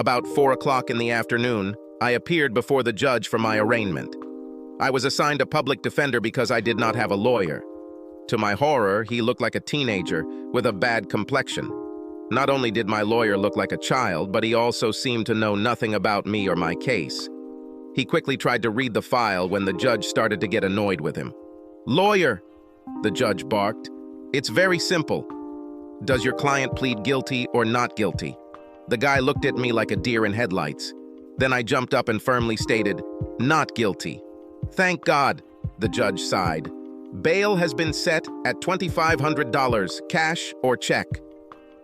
About 4 o'clock in the afternoon, I appeared before the judge for my arraignment. I was assigned a public defender because I did not have a lawyer. To my horror, he looked like a teenager with a bad complexion. Not only did my lawyer look like a child, but he also seemed to know nothing about me or my case. He quickly tried to read the file when the judge started to get annoyed with him. "Lawyer," the judge barked, "it's very simple. Does your client plead guilty or not guilty?" The guy looked at me like a deer in headlights. Then I jumped up and firmly stated, "Not guilty." "Thank God," the judge sighed. "Bail has been set at $2,500, cash or check."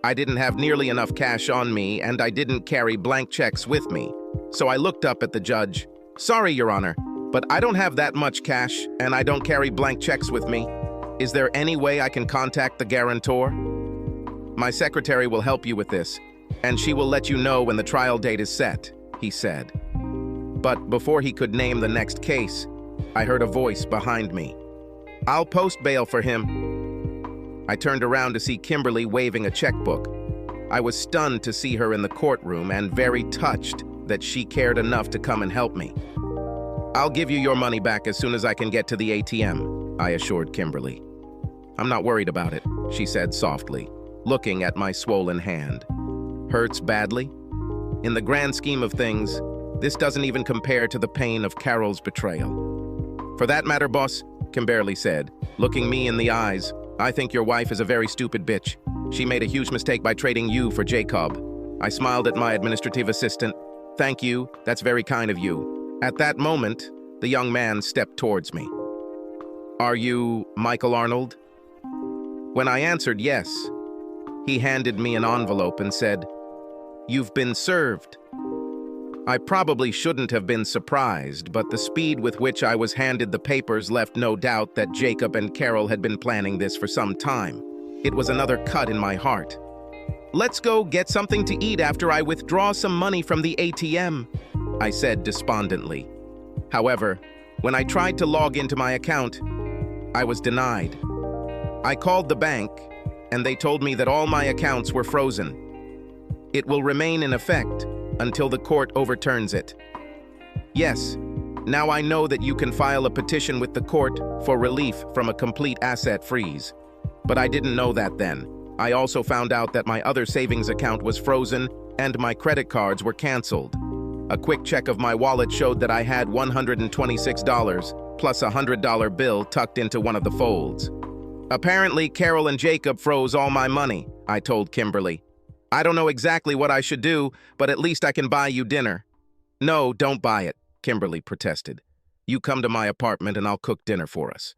I didn't have nearly enough cash on me, and I didn't carry blank checks with me. So I looked up at the judge. "Sorry, Your Honor, but I don't have that much cash, and I don't carry blank checks with me. Is there any way I can contact the guarantor?" "My secretary will help you with this, and she will let you know when the trial date is set," he said. But before he could name the next case, I heard a voice behind me. "I'll post bail for him." I turned around to see Kimberly waving a checkbook. I was stunned to see her in the courtroom and very touched that she cared enough to come and help me. "I'll give you your money back as soon as I can get to the ATM, I assured Kimberly. "I'm not worried about it," she said softly, looking at my swollen hand. "Hurts badly? In the grand scheme of things, this doesn't even compare to the pain of Carol's betrayal." "For that matter, boss," Kimberly said, looking me in the eyes, "I think your wife is a very stupid bitch. She made a huge mistake by trading you for Jacob." I smiled at my administrative assistant. "Thank you, that's very kind of you." At that moment, the young man stepped towards me. "Are you Michael Arnold?" When I answered yes, he handed me an envelope and said, "You've been served." I probably shouldn't have been surprised, but the speed with which I was handed the papers left no doubt that Jacob and Carol had been planning this for some time. It was another cut in my heart. "Let's go get something to eat after I withdraw some money from the ATM," I said despondently. However, when I tried to log into my account, I was denied. I called the bank, and they told me that all my accounts were frozen. It will remain in effect until the court overturns it. Yes, now I know that you can file a petition with the court for relief from a complete asset freeze. But I didn't know that then. I also found out that my other savings account was frozen and my credit cards were canceled. A quick check of my wallet showed that I had $126 plus a $100 bill tucked into one of the folds. "Apparently, Carol and Jacob froze all my money," I told Kimberly. "I don't know exactly what I should do, but at least I can buy you dinner." "No, don't buy it," Kimberly protested. "You come to my apartment and I'll cook dinner for us."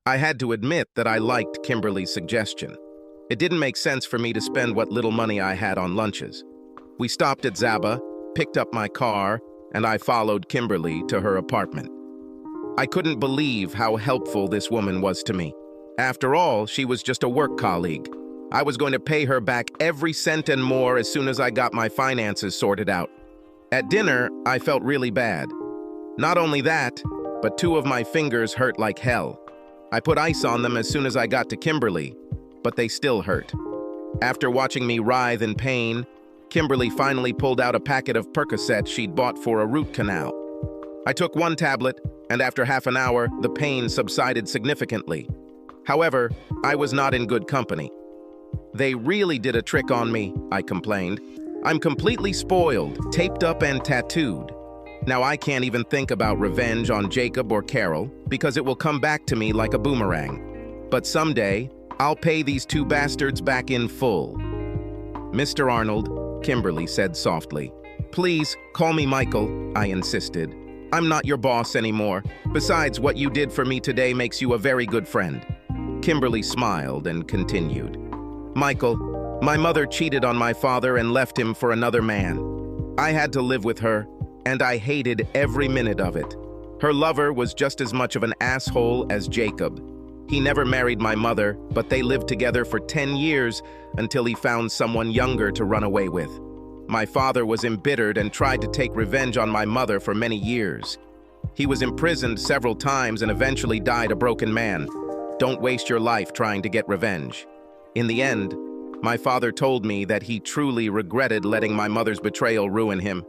I had to admit that I liked Kimberly's suggestion. It didn't make sense for me to spend what little money I had on lunches. We stopped at Zaba, picked up my car, and I followed Kimberly to her apartment. I couldn't believe how helpful this woman was to me. After all, she was just a work colleague. I was going to pay her back every cent and more as soon as I got my finances sorted out. At dinner, I felt really bad. Not only that, but 2 of my fingers hurt like hell. I put ice on them as soon as I got to Kimberly, but they still hurt. After watching me writhe in pain, Kimberly finally pulled out a packet of Percocet she'd bought for a root canal. I took 1 tablet, and after half an hour, the pain subsided significantly. However, I was not in good company. "They really did a trick on me," I complained. "I'm completely spoiled, taped up and tattooed. Now I can't even think about revenge on Jacob or Carol because it will come back to me like a boomerang. But someday, I'll pay these 2 bastards back in full." "Mr. Arnold," Kimberly said softly. "Please, call me Michael," I insisted. "I'm not your boss anymore. Besides, what you did for me today makes you a very good friend." Kimberly smiled and continued. "Michael, my mother cheated on my father and left him for another man. I had to live with her, and I hated every minute of it. Her lover was just as much of an asshole as Jacob. He never married my mother, but they lived together for 10 years until he found someone younger to run away with. My father was embittered and tried to take revenge on my mother for many years. He was imprisoned several times and eventually died a broken man. Don't waste your life trying to get revenge. In the end, my father told me that he truly regretted letting my mother's betrayal ruin him.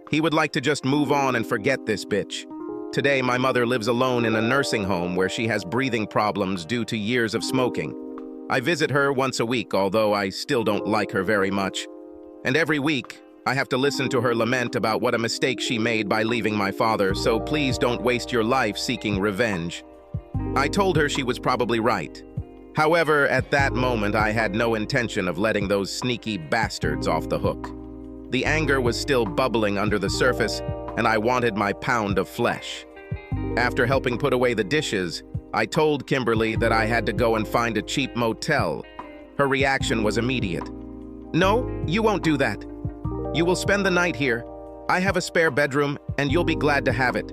He would like to just move on and forget this bitch. Today, my mother lives alone in a nursing home where she has breathing problems due to years of smoking. I visit her once a week, although I still don't like her very much. And every week, I have to listen to her lament about what a mistake she made by leaving my father, so please don't waste your life seeking revenge. I told her she was probably right. However, at that moment, I had no intention of letting those sneaky bastards off the hook. The anger was still bubbling under the surface, and I wanted my pound of flesh. After helping put away the dishes, I told Kimberly that I had to go and find a cheap motel. Her reaction was immediate. "No, you won't do that. You will spend the night here. I have a spare bedroom, and you'll be glad to have it."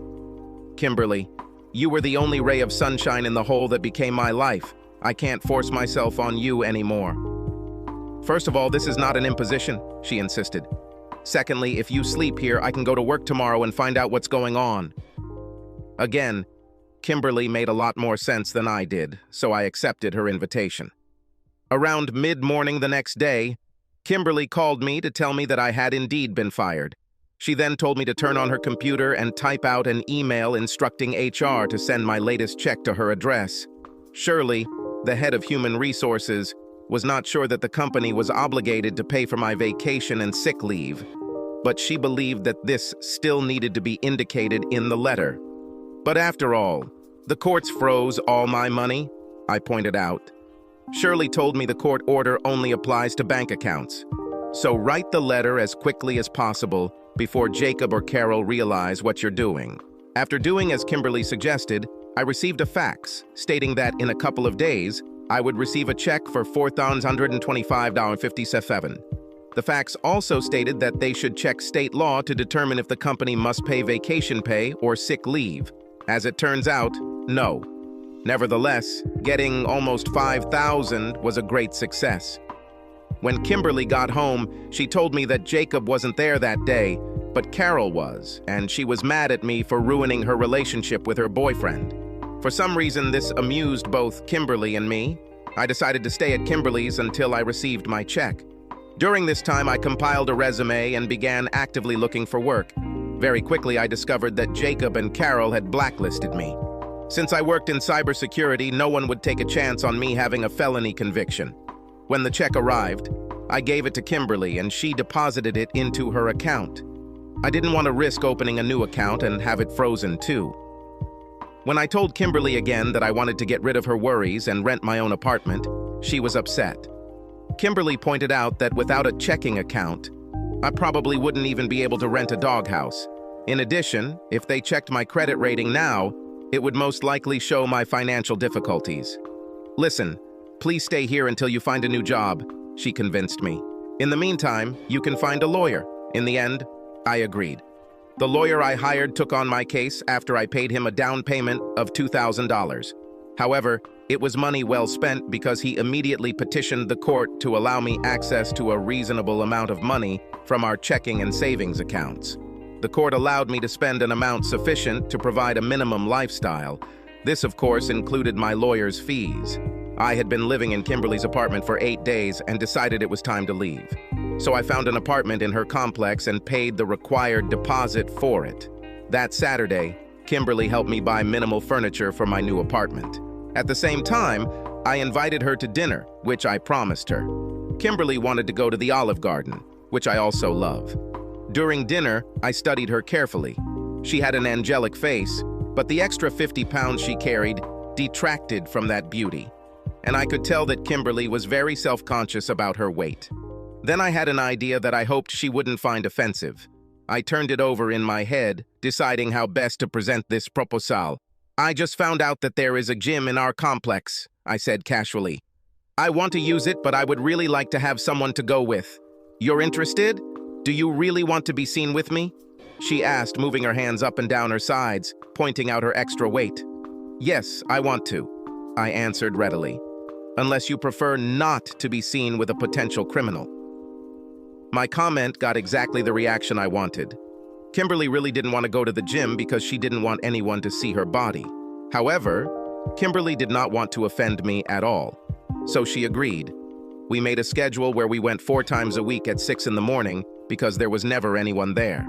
"Kimberly, you were the only ray of sunshine in the hole that became my life. I can't force myself on you anymore." "First of all, this is not an imposition," she insisted. "Secondly, if you sleep here, I can go to work tomorrow and find out what's going on." Again, Kimberly made a lot more sense than I did, so I accepted her invitation. Around mid-morning the next day, Kimberly called me to tell me that I had indeed been fired. She then told me to turn on her computer and type out an email instructing HR to send my latest check to her address. Shirley, the head of human resources, was not sure that the company was obligated to pay for my vacation and sick leave, but she believed that this still needed to be indicated in the letter. "But after all, the courts froze all my money," I pointed out. Shirley told me the court order only applies to bank accounts. "So write the letter as quickly as possible before Jacob or Carol realize what you're doing." After doing as Kimberly suggested, I received a fax stating that in a couple of days, I would receive a check for $4,125.57. The fax also stated that they should check state law to determine if the company must pay vacation pay or sick leave. As it turns out, no. Nevertheless, getting almost $5,000 was a great success. When Kimberly got home, she told me that Jacob wasn't there that day, but Carol was, and she was mad at me for ruining her relationship with her boyfriend. For some reason, this amused both Kimberly and me. I decided to stay at Kimberly's until I received my check. During this time, I compiled a resume and began actively looking for work. Very quickly, I discovered that Jacob and Carol had blacklisted me. Since I worked in cybersecurity, no one would take a chance on me having a felony conviction. When the check arrived, I gave it to Kimberly and she deposited it into her account. I didn't want to risk opening a new account and have it frozen too. When I told Kimberly again that I wanted to get rid of her worries and rent my own apartment, she was upset. Kimberly pointed out that without a checking account, I probably wouldn't even be able to rent a doghouse. In addition, if they checked my credit rating now, it would most likely show my financial difficulties. "Listen, please stay here until you find a new job," she convinced me. "In the meantime, you can find a lawyer." In the end, I agreed. The lawyer I hired took on my case after I paid him a down payment of $2,000. However, it was money well spent because he immediately petitioned the court to allow me access to a reasonable amount of money from our checking and savings accounts. The court allowed me to spend an amount sufficient to provide a minimum lifestyle. This, of course, included my lawyer's fees. I had been living in Kimberly's apartment for 8 days and decided it was time to leave. So I found an apartment in her complex and paid the required deposit for it. That Saturday, Kimberly helped me buy minimal furniture for my new apartment. At the same time, I invited her to dinner, which I promised her. Kimberly wanted to go to the Olive Garden, which I also love. During dinner, I studied her carefully. She had an angelic face, but the extra 50 pounds she carried detracted from that beauty. And I could tell that Kimberly was very self-conscious about her weight. Then I had an idea that I hoped she wouldn't find offensive. I turned it over in my head, deciding how best to present this proposal. "I just found out that there is a gym in our complex," I said casually. "I want to use it, but I would really like to have someone to go with. You're interested? Do you really want to be seen with me?" she asked, moving her hands up and down her sides, pointing out her extra weight. "Yes, I want to," I answered readily. "Unless you prefer not to be seen with a potential criminal." My comment got exactly the reaction I wanted. Kimberly really didn't want to go to the gym because she didn't want anyone to see her body. However, Kimberly did not want to offend me at all, so she agreed. We made a schedule where we went 4 times a week at 6 in the morning because there was never anyone there.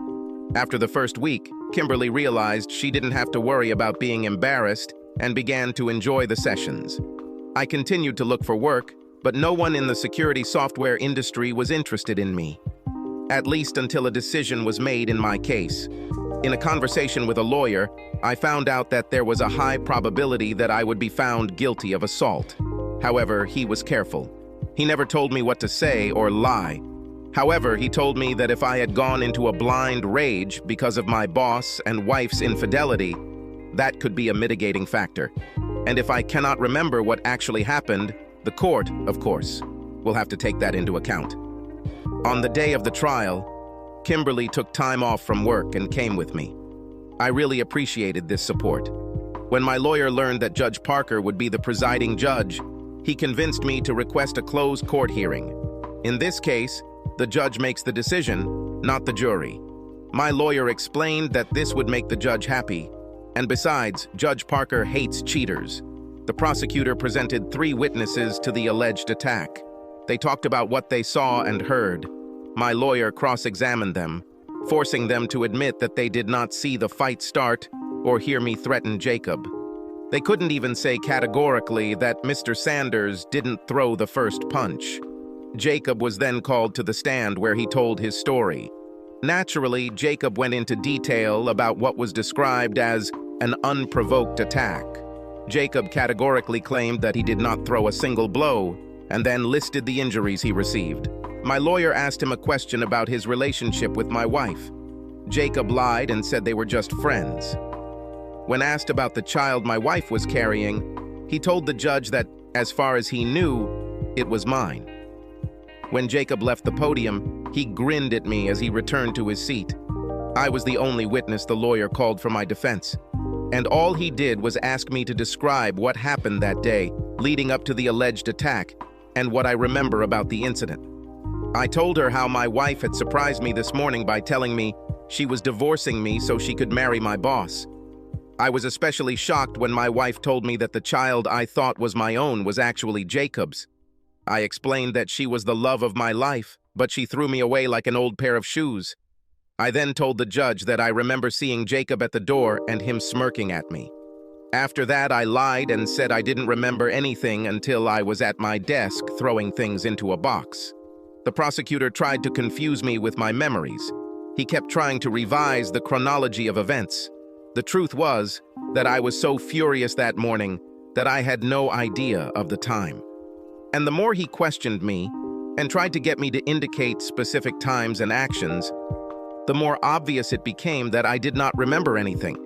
After the first week, Kimberly realized she didn't have to worry about being embarrassed and began to enjoy the sessions. I continued to look for work, but no one in the security software industry was interested in me. At least until a decision was made in my case. In a conversation with a lawyer, I found out that there was a high probability that I would be found guilty of assault. However, he was careful. He never told me what to say or lie. However, he told me that if I had gone into a blind rage because of my boss and wife's infidelity, that could be a mitigating factor. And if I cannot remember what actually happened, the court, of course, will have to take that into account. On the day of the trial, Kimberly took time off from work and came with me. I really appreciated this support. When my lawyer learned that Judge Parker would be the presiding judge, he convinced me to request a closed court hearing. In this case, the judge makes the decision, not the jury. My lawyer explained that this would make the judge happy, and besides, Judge Parker hates cheaters. The prosecutor presented 3 witnesses to the alleged attack. They talked about what they saw and heard. My lawyer cross-examined them, forcing them to admit that they did not see the fight start or hear me threaten Jacob. They couldn't even say categorically that Mr. Sanders didn't throw the first punch. Jacob was then called to the stand where he told his story. Naturally, Jacob went into detail about what was described as an unprovoked attack. Jacob categorically claimed that he did not throw a single blow, and then listed the injuries he received. My lawyer asked him a question about his relationship with my wife. Jacob lied and said they were just friends. When asked about the child my wife was carrying, he told the judge that, as far as he knew, it was mine. When Jacob left the podium, he grinned at me as he returned to his seat. I was the only witness the lawyer called for my defense, and all he did was ask me to describe what happened that day leading up to the alleged attack and what I remember about the incident. I told her how my wife had surprised me this morning by telling me she was divorcing me so she could marry my boss. I was especially shocked when my wife told me that the child I thought was my own was actually Jacob's. I explained that she was the love of my life, but she threw me away like an old pair of shoes. I then told the judge that I remember seeing Jacob at the door and him smirking at me. After that, I lied and said I didn't remember anything until I was at my desk throwing things into a box. The prosecutor tried to confuse me with my memories. He kept trying to revise the chronology of events. The truth was that I was so furious that morning that I had no idea of the time. And the more he questioned me and tried to get me to indicate specific times and actions, the more obvious it became that I did not remember anything.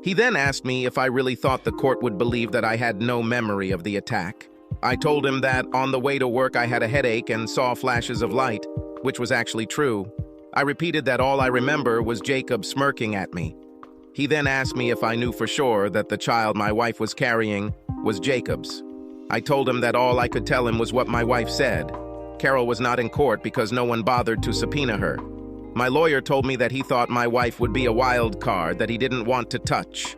He then asked me if I really thought the court would believe that I had no memory of the attack. I told him that on the way to work I had a headache and saw flashes of light, which was actually true. I repeated that all I remember was Jacob smirking at me. He then asked me if I knew for sure that the child my wife was carrying was Jacob's. I told him that all I could tell him was what my wife said. Carol was not in court because no one bothered to subpoena her. My lawyer told me that he thought my wife would be a wild card that he didn't want to touch.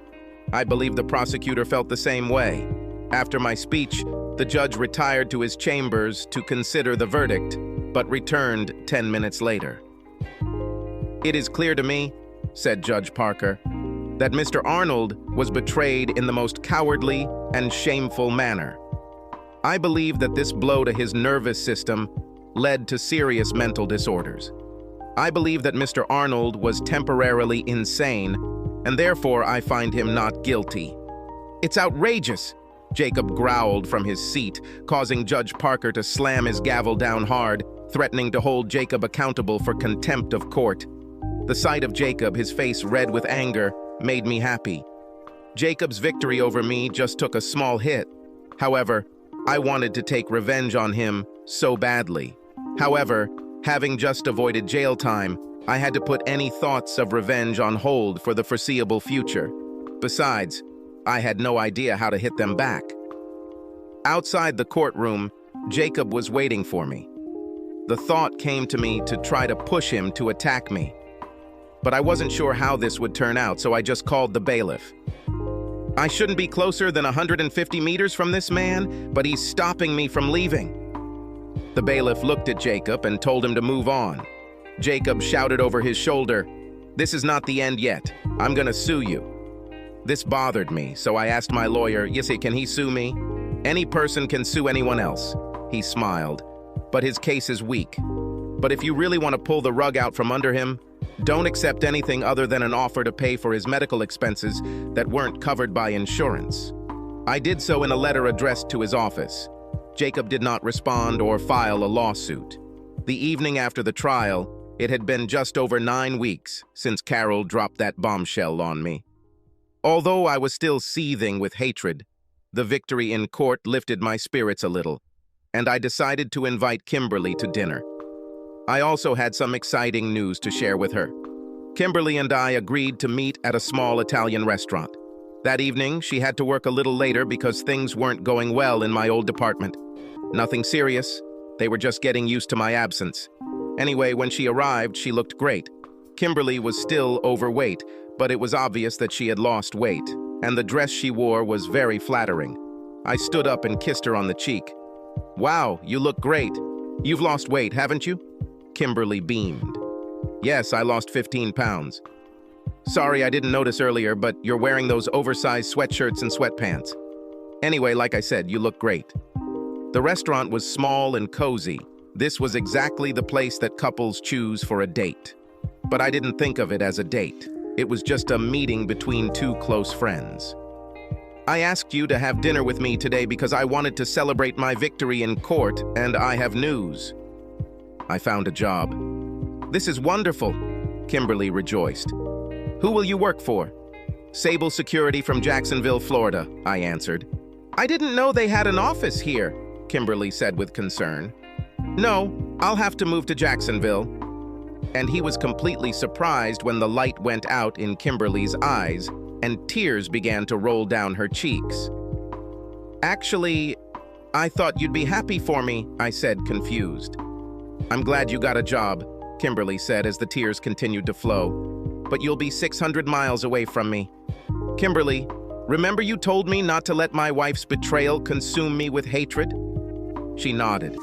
I believe the prosecutor felt the same way. After my speech, the judge retired to his chambers to consider the verdict, but returned 10 minutes later. "It is clear to me," said Judge Parker, "that Mr. Arnold was betrayed in the most cowardly and shameful manner. I believe that this blow to his nervous system led to serious mental disorders. I believe that Mr. Arnold was temporarily insane, and therefore I find him not guilty." "It's outrageous," Jacob growled from his seat, causing Judge Parker to slam his gavel down hard, threatening to hold Jacob accountable for contempt of court. The sight of Jacob, his face red with anger, made me happy. Jacob's victory over me just took a small hit. However, I wanted to take revenge on him so badly. However, having just avoided jail time, I had to put any thoughts of revenge on hold for the foreseeable future. Besides, I had no idea how to hit them back. Outside the courtroom, Jacob was waiting for me. The thought came to me to try to push him to attack me. But I wasn't sure how this would turn out, so I just called the bailiff. "I shouldn't be closer than 150 meters from this man, but he's stopping me from leaving." The bailiff looked at Jacob and told him to move on. Jacob shouted over his shoulder, "This is not the end yet. I'm gonna sue you." This bothered me, so I asked my lawyer, "Yissy, can he sue me?" "Any person can sue anyone else," he smiled, "but his case is weak. But if you really want to pull the rug out from under him, don't accept anything other than an offer to pay for his medical expenses that weren't covered by insurance." I did so in a letter addressed to his office. Jacob did not respond or file a lawsuit. The evening after the trial, it had been just over 9 weeks since Carol dropped that bombshell on me. Although I was still seething with hatred, the victory in court lifted my spirits a little, and I decided to invite Kimberly to dinner. I also had some exciting news to share with her. Kimberly and I agreed to meet at a small Italian restaurant. That evening, she had to work a little later because things weren't going well in my old department. Nothing serious. They were just getting used to my absence. Anyway, when she arrived, she looked great. Kimberly was still overweight, but it was obvious that she had lost weight, and the dress she wore was very flattering. I stood up and kissed her on the cheek. "Wow, you look great. You've lost weight, haven't you?" Kimberly beamed. "Yes, I lost 15 pounds. Sorry, I didn't notice earlier, but you're wearing those oversized sweatshirts and sweatpants. Anyway, like I said, you look great." The restaurant was small and cozy. This was exactly the place that couples choose for a date. But I didn't think of it as a date. It was just a meeting between two close friends. "I asked you to have dinner with me today because I wanted to celebrate my victory in court, and I have news. I found a job." "This is wonderful," Kimberly rejoiced. "Who will you work for?" "Sable Security from Jacksonville, Florida," I answered. "I didn't know they had an office here," Kimberly said with concern. "No, I'll have to move to Jacksonville." And he was completely surprised when the light went out in Kimberly's eyes and tears began to roll down her cheeks. "Actually, I thought you'd be happy for me," I said, confused. "I'm glad you got a job," Kimberly said as the tears continued to flow. "But you'll be 600 miles away from me." "Kimberly, remember you told me not to let my wife's betrayal consume me with hatred?" She nodded.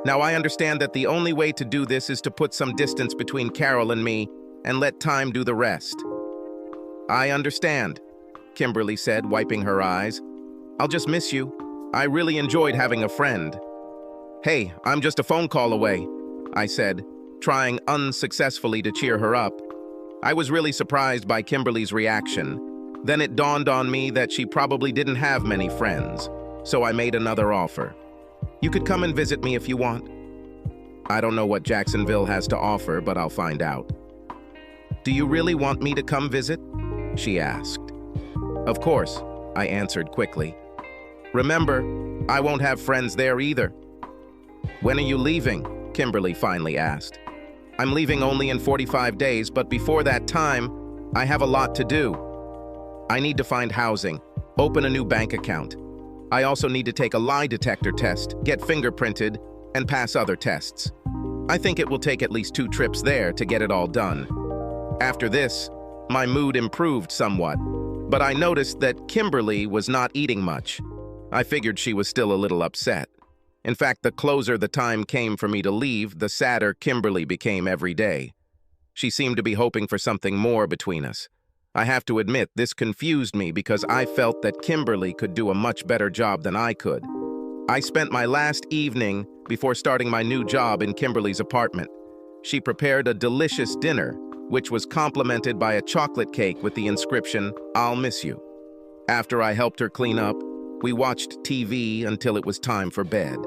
"Now I understand that the only way to do this is to put some distance between Carol and me and let time do the rest." "I understand," Kimberly said, wiping her eyes. "I'll just miss you. I really enjoyed having a friend." "Hey, I'm just a phone call away," I said, trying unsuccessfully to cheer her up. I was really surprised by Kimberly's reaction. Then it dawned on me that she probably didn't have many friends, so I made another offer. "You could come and visit me if you want." "I don't know what Jacksonville has to offer, but I'll find out." "Do you really want me to come visit?" she asked. "Of course," I answered quickly. "Remember, I won't have friends there either." "When are you leaving?" Kimberly finally asked. "I'm leaving only in 45 days, but before that time, I have a lot to do. I need to find housing, open a new bank account. I also need to take a lie detector test, get fingerprinted, and pass other tests. I think it will take at least 2 trips there to get it all done." After this, my mood improved somewhat, but I noticed that Kimberly was not eating much. I figured she was still a little upset. In fact, the closer the time came for me to leave, the sadder Kimberly became every day. She seemed to be hoping for something more between us. I have to admit, this confused me because I felt that Kimberly could do a much better job than I could. I spent my last evening before starting my new job in Kimberly's apartment. She prepared a delicious dinner, which was complimented by a chocolate cake with the inscription, "I'll miss you." After I helped her clean up, we watched TV until it was time for bed.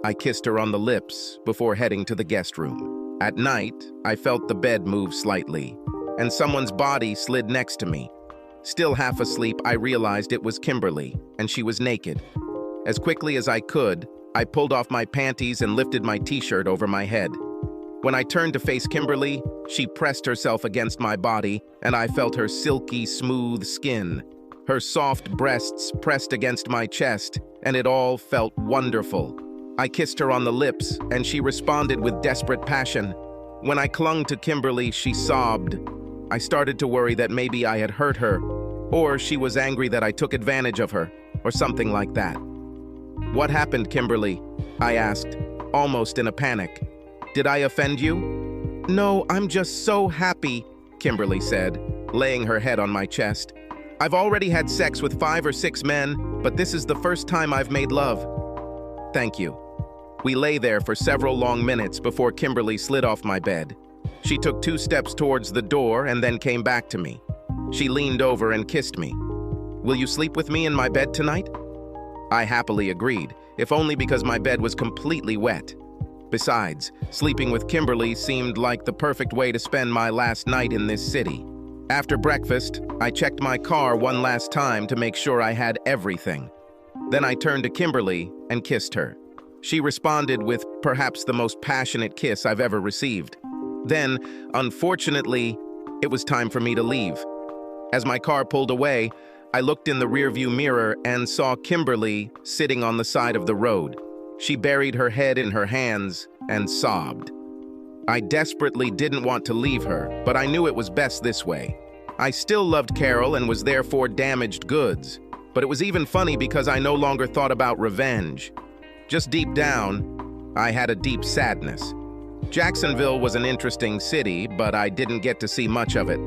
I kissed her on the lips before heading to the guest room. At night, I felt the bed move slightly, and someone's body slid next to me. Still half asleep, I realized it was Kimberly, and she was naked. As quickly as I could, I pulled off my panties and lifted my t-shirt over my head. When I turned to face Kimberly, she pressed herself against my body, and I felt her silky, smooth skin. Her soft breasts pressed against my chest, and it all felt wonderful. I kissed her on the lips, and she responded with desperate passion. When I clung to Kimberly, she sobbed. I started to worry that maybe I had hurt her, or she was angry that I took advantage of her, or something like that. "What happened, Kimberly?" I asked, almost in a panic. "Did I offend you?" "No, I'm just so happy," Kimberly said, laying her head on my chest. "I've already had sex with 5 or 6 men, but this is the first time I've made love." "Thank you." We lay there for several long minutes before Kimberly slid off my bed. She took 2 steps towards the door and then came back to me. She leaned over and kissed me. "Will you sleep with me in my bed tonight?" I happily agreed, if only because my bed was completely wet. Besides, sleeping with Kimberly seemed like the perfect way to spend my last night in this city. After breakfast, I checked my car one last time to make sure I had everything. Then I turned to Kimberly and kissed her. She responded with perhaps the most passionate kiss I've ever received. Then, unfortunately, it was time for me to leave. As my car pulled away, I looked in the rearview mirror and saw Kimberly sitting on the side of the road. She buried her head in her hands and sobbed. I desperately didn't want to leave her, but I knew it was best this way. I still loved Carol and was therefore damaged goods, but it was even funny because I no longer thought about revenge. Just deep down, I had a deep sadness. Jacksonville was an interesting city, but I didn't get to see much of it.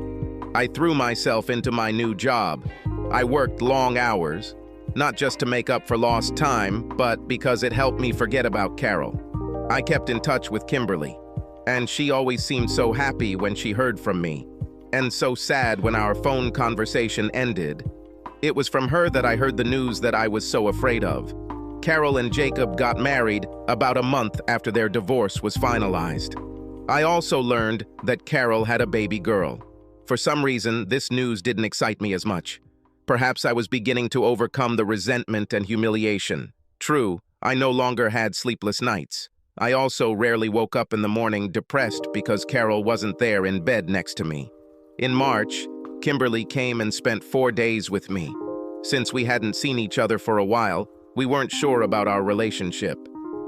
I threw myself into my new job. I worked long hours, not just to make up for lost time, but because it helped me forget about Carol. I kept in touch with Kimberly, and she always seemed so happy when she heard from me, and so sad when our phone conversation ended. It was from her that I heard the news that I was so afraid of. Carol and Jacob got married about a month after their divorce was finalized. I also learned that Carol had a baby girl. For some reason, this news didn't excite me as much. Perhaps I was beginning to overcome the resentment and humiliation. True, I no longer had sleepless nights. I also rarely woke up in the morning depressed because Carol wasn't there in bed next to me. In March, Kimberly came and spent 4 days with me. Since we hadn't seen each other for a while, we weren't sure about our relationship.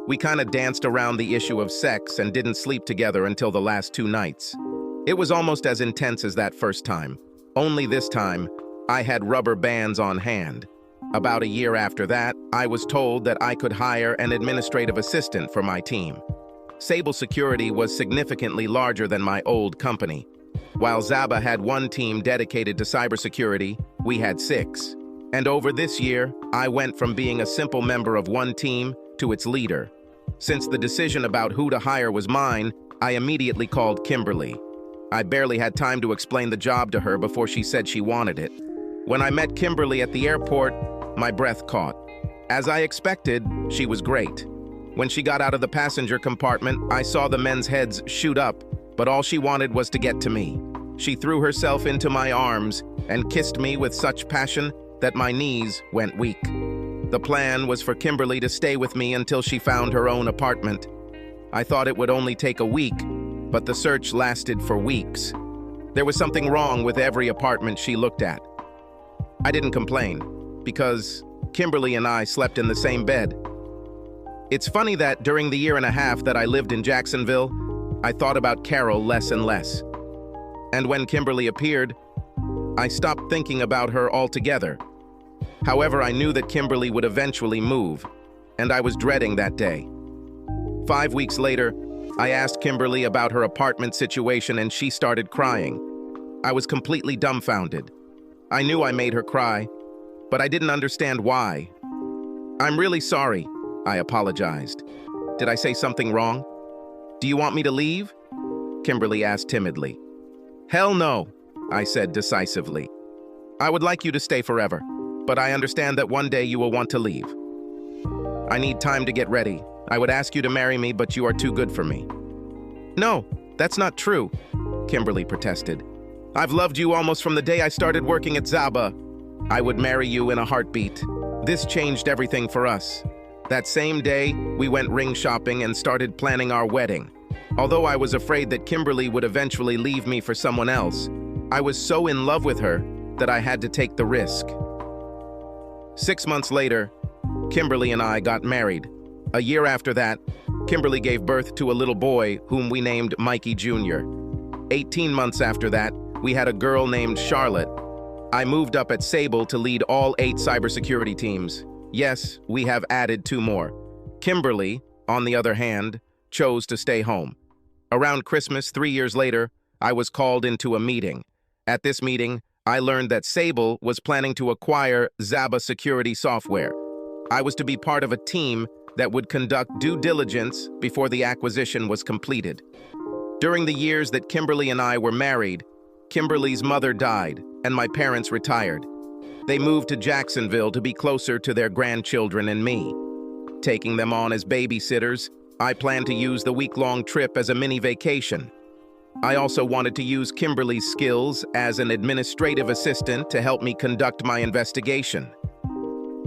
We kinda danced around the issue of sex and didn't sleep together until the last 2 nights. It was almost as intense as that first time. Only this time, I had rubber bands on hand. About a year after that, I was told that I could hire an administrative assistant for my team. Sable Security was significantly larger than my old company. While Zaba had 1 team dedicated to cybersecurity, we had 6. And over this year, I went from being a simple member of 1 team to its leader. Since the decision about who to hire was mine, I immediately called Kimberly. I barely had time to explain the job to her before she said she wanted it. When I met Kimberly at the airport, my breath caught. As I expected, she was great. When she got out of the passenger compartment, I saw the men's heads shoot up, but all she wanted was to get to me. She threw herself into my arms and kissed me with such passion that my knees went weak. The plan was for Kimberly to stay with me until she found her own apartment. I thought it would only take a week, but the search lasted for weeks. There was something wrong with every apartment she looked at. I didn't complain, because Kimberly and I slept in the same bed. It's funny that during the 1.5 years that I lived in Jacksonville, I thought about Carol less and less. And when Kimberly appeared, I stopped thinking about her altogether. However, I knew that Kimberly would eventually move, and I was dreading that day. 5 weeks later, I asked Kimberly about her apartment situation and she started crying. I was completely dumbfounded. I knew I made her cry, but I didn't understand why. "I'm really sorry," I apologized. "Did I say something wrong? Do you want me to leave?" Kimberly asked timidly. "Hell no," I said decisively. "I would like you to stay forever, but I understand that one day you will want to leave. I need time to get ready. I would ask you to marry me, but you are too good for me." "No, that's not true," Kimberly protested. "I've loved you almost from the day I started working at Zaba. I would marry you in a heartbeat. This changed everything for us. That same day, we went ring shopping and started planning our wedding. Although I was afraid that Kimberly would eventually leave me for someone else, I was so in love with her that I had to take the risk." 6 months later, Kimberly and I got married. A year after that, Kimberly gave birth to a little boy whom we named Mikey Jr. 18 months after that, we had a girl named Charlotte. I moved up at Sable to lead all 8 cybersecurity teams. Yes, we have added 2 more. Kimberly, on the other hand, chose to stay home. Around Christmas, 3 years later, I was called into a meeting. At this meeting, I learned that Sable was planning to acquire Zaba security software. I was to be part of a team that would conduct due diligence before the acquisition was completed. During the years that Kimberly and I were married, Kimberly's mother died, and my parents retired. They moved to Jacksonville to be closer to their grandchildren and me. Taking them on as babysitters, I planned to use the week-long trip as a mini vacation. I also wanted to use Kimberly's skills as an administrative assistant to help me conduct my investigation.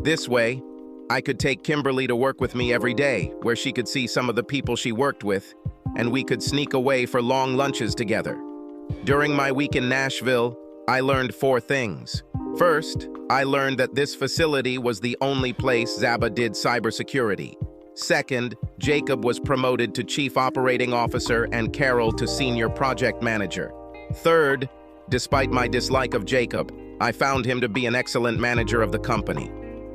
This way, I could take Kimberly to work with me every day, where she could see some of the people she worked with, and we could sneak away for long lunches together. During my week in Nashville, I learned 4 things. First, I learned that this facility was the only place Zaba did cybersecurity. Second, Jacob was promoted to Chief Operating Officer and Carol to Senior Project Manager. Third, despite my dislike of Jacob, I found him to be an excellent manager of the company.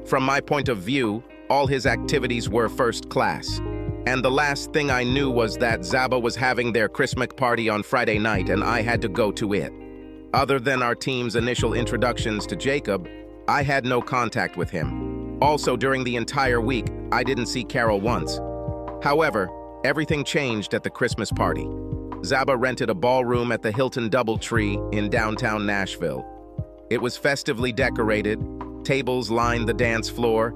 From my point of view, all his activities were first class. And the last thing I knew was that Zaba was having their Christmas party on Friday night and I had to go to it. Other than our team's initial introductions to Jacob, I had no contact with him. Also, during the entire week, I didn't see Carol once. However, everything changed at the Christmas party. Zaba rented a ballroom at the Hilton DoubleTree in downtown Nashville. It was festively decorated, tables lined the dance floor,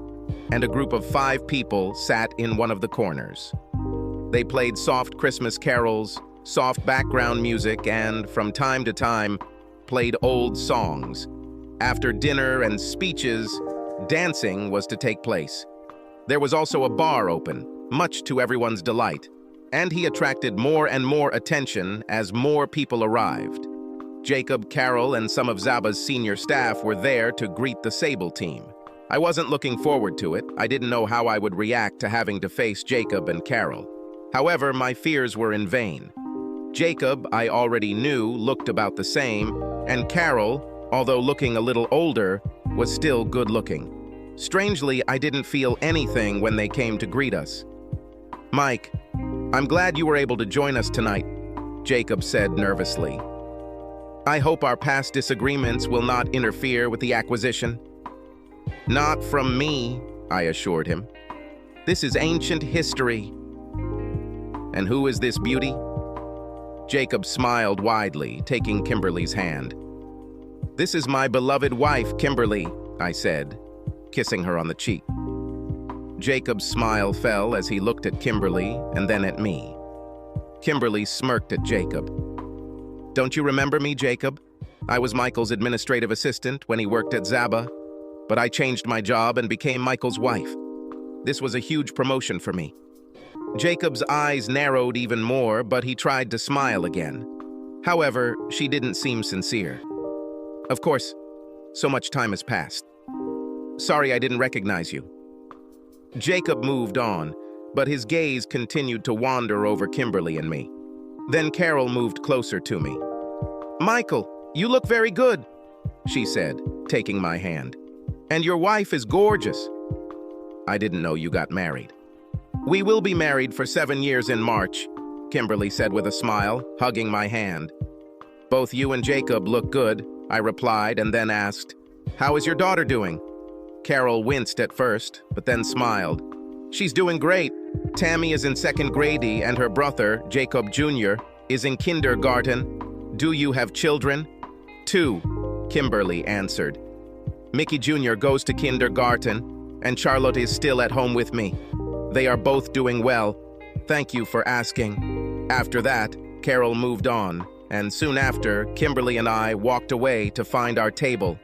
and a group of 5 people sat in one of the corners. They played soft Christmas carols, soft background music, and, from time to time, played old songs. After dinner and speeches, dancing was to take place. There was also a bar open, much to everyone's delight, and he attracted more and more attention as more people arrived. Jacob, Carol, and some of Zaba's senior staff were there to greet the Sable team. I wasn't looking forward to it. I didn't know how I would react to having to face Jacob and Carol. However, my fears were in vain. Jacob, I already knew, looked about the same, and Carol, although looking a little older, was still good-looking. Strangely, I didn't feel anything when they came to greet us. "Mike, I'm glad you were able to join us tonight," Jacob said nervously. "I hope our past disagreements will not interfere with the acquisition." "Not from me," I assured him. "This is ancient history." "And who is this beauty?" Jacob smiled widely, taking Kimberly's hand. "This is my beloved wife, Kimberly," I said, kissing her on the cheek. Jacob's smile fell as he looked at Kimberly and then at me. Kimberly smirked at Jacob. "Don't you remember me, Jacob? I was Michael's administrative assistant when he worked at Zaba, but I changed my job and became Michael's wife. This was a huge promotion for me." Jacob's eyes narrowed even more, but he tried to smile again. However, she didn't seem sincere. "Of course, so much time has passed. Sorry I didn't recognize you." Jacob moved on, but his gaze continued to wander over Kimberly and me. Then Carol moved closer to me. "Michael, you look very good," she said, taking my hand. "And your wife is gorgeous." "I didn't know you got married." "We will be married for 7 years in March," Kimberly said with a smile, hugging my hand. "Both you and Jacob look good," I replied, and then asked, "How is your daughter doing?" Carol winced at first, but then smiled. "She's doing great. Tammy is in 2nd grade and her brother, Jacob Jr., is in kindergarten. Do you have children?" "2, Kimberly answered. "Mickey Jr. goes to kindergarten, and Charlotte is still at home with me. They are both doing well. Thank you for asking." After that, Carol moved on, and soon after, Kimberly and I walked away to find our table.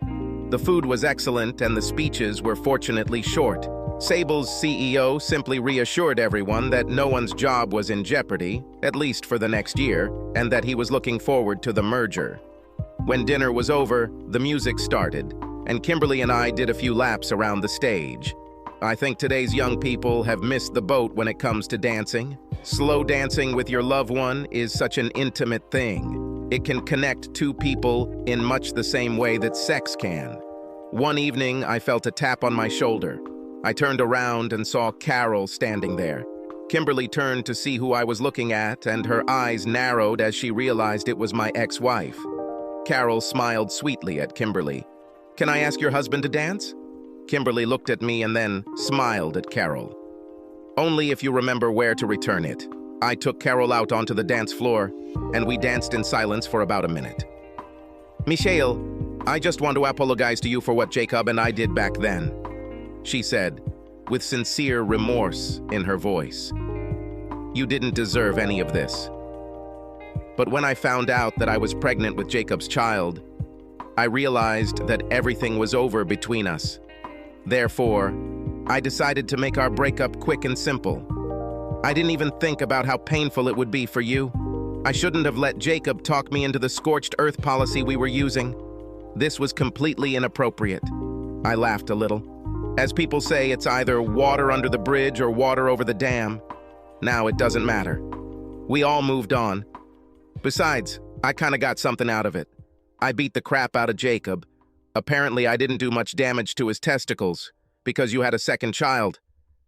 The food was excellent and the speeches were fortunately short. Sable's CEO simply reassured everyone that no one's job was in jeopardy, at least for the next year, and that he was looking forward to the merger. When dinner was over, the music started, and Kimberly and I did a few laps around the stage. I think today's young people have missed the boat when it comes to dancing. Slow dancing with your loved one is such an intimate thing. It can connect 2 people in much the same way that sex can. One evening, I felt a tap on my shoulder. I turned around and saw Carol standing there. Kimberly turned to see who I was looking at, and her eyes narrowed as she realized it was my ex-wife. Carol smiled sweetly at Kimberly. "Can I ask your husband to dance?" Kimberly looked at me and then smiled at Carol. "Only if you remember where to return it." I took Carol out onto the dance floor, and we danced in silence for about a minute. "Michelle, I just want to apologize to you for what Jacob and I did back then," she said, with sincere remorse in her voice. "You didn't deserve any of this." But when I found out that I was pregnant with Jacob's child, I realized that everything was over between us. Therefore, I decided to make our breakup quick and simple. I didn't even think about how painful it would be for you. I shouldn't have let Jacob talk me into the scorched earth policy we were using. This was completely inappropriate. I laughed a little. As people say, it's either water under the bridge or water over the dam. Now it doesn't matter. We all moved on. Besides, I kinda got something out of it. I beat the crap out of Jacob. Apparently, I didn't do much damage to his testicles, because you had a second child.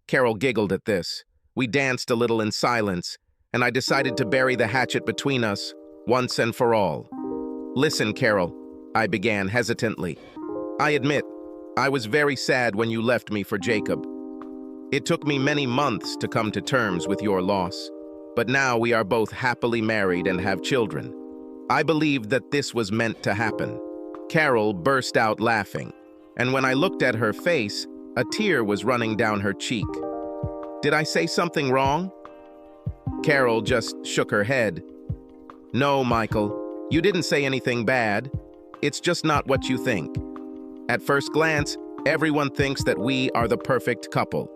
Carol giggled at this. We danced a little in silence, and I decided to bury the hatchet between us, once and for all. "Listen, Carol," I began hesitantly. "I admit, I was very sad when you left me for Jacob. It took me many months to come to terms with your loss, but now we are both happily married and have children. I believed that this was meant to happen." Carol burst out laughing, and when I looked at her face, a tear was running down her cheek. "Did I say something wrong?" Carol just shook her head. "No, Michael, you didn't say anything bad. It's just not what you think. At first glance, everyone thinks that we are the perfect couple.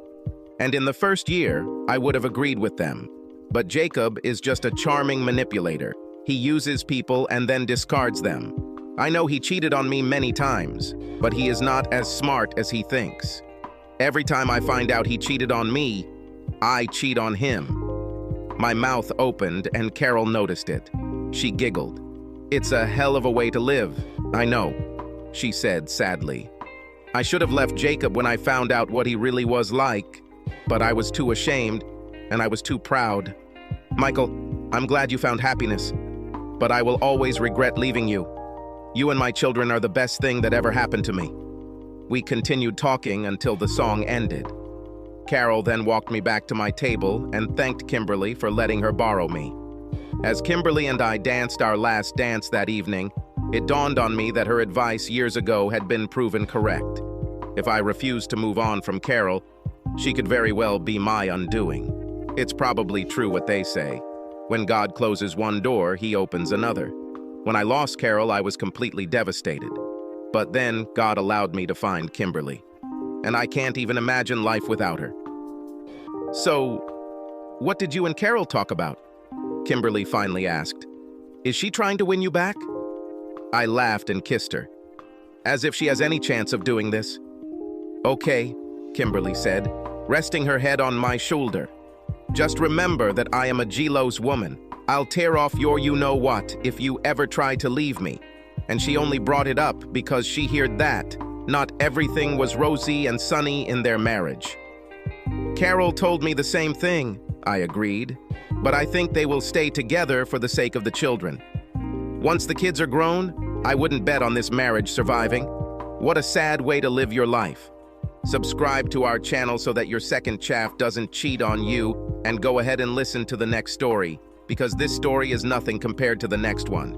And in the first year, I would have agreed with them. But Jacob is just a charming manipulator. He uses people and then discards them. I know he cheated on me many times, but he is not as smart as he thinks. Every time I find out he cheated on me, I cheat on him." My mouth opened and Carol noticed it. She giggled. "It's a hell of a way to live, I know," she said sadly. "I should have left Jacob when I found out what he really was like, but I was too ashamed and I was too proud. Michael, I'm glad you found happiness, but I will always regret leaving you. You and my children are the best thing that ever happened to me." We continued talking until the song ended. Carol then walked me back to my table and thanked Kimberly for letting her borrow me. As Kimberly and I danced our last dance that evening, it dawned on me that her advice years ago had been proven correct. If I refused to move on from Carol, she could very well be my undoing. It's probably true what they say. When God closes one door, he opens another. When I lost Carol, I was completely devastated. But then God allowed me to find Kimberly, and I can't even imagine life without her. "So, what did you and Carol talk about?" Kimberly finally asked. "Is she trying to win you back?" I laughed and kissed her, as if she has any chance of doing this. "Okay," Kimberly said, resting her head on my shoulder. "Just remember that I am a Gelos woman. I'll tear off your you-know-what if you ever try to leave me." And she only brought it up because she heard that not everything was rosy and sunny in their marriage. "Carol told me the same thing," I agreed, "but I think they will stay together for the sake of the children. Once the kids are grown, I wouldn't bet on this marriage surviving. What a sad way to live your life." Subscribe to our channel so that your second chaff doesn't cheat on you, and go ahead and listen to the next story, because this story is nothing compared to the next one.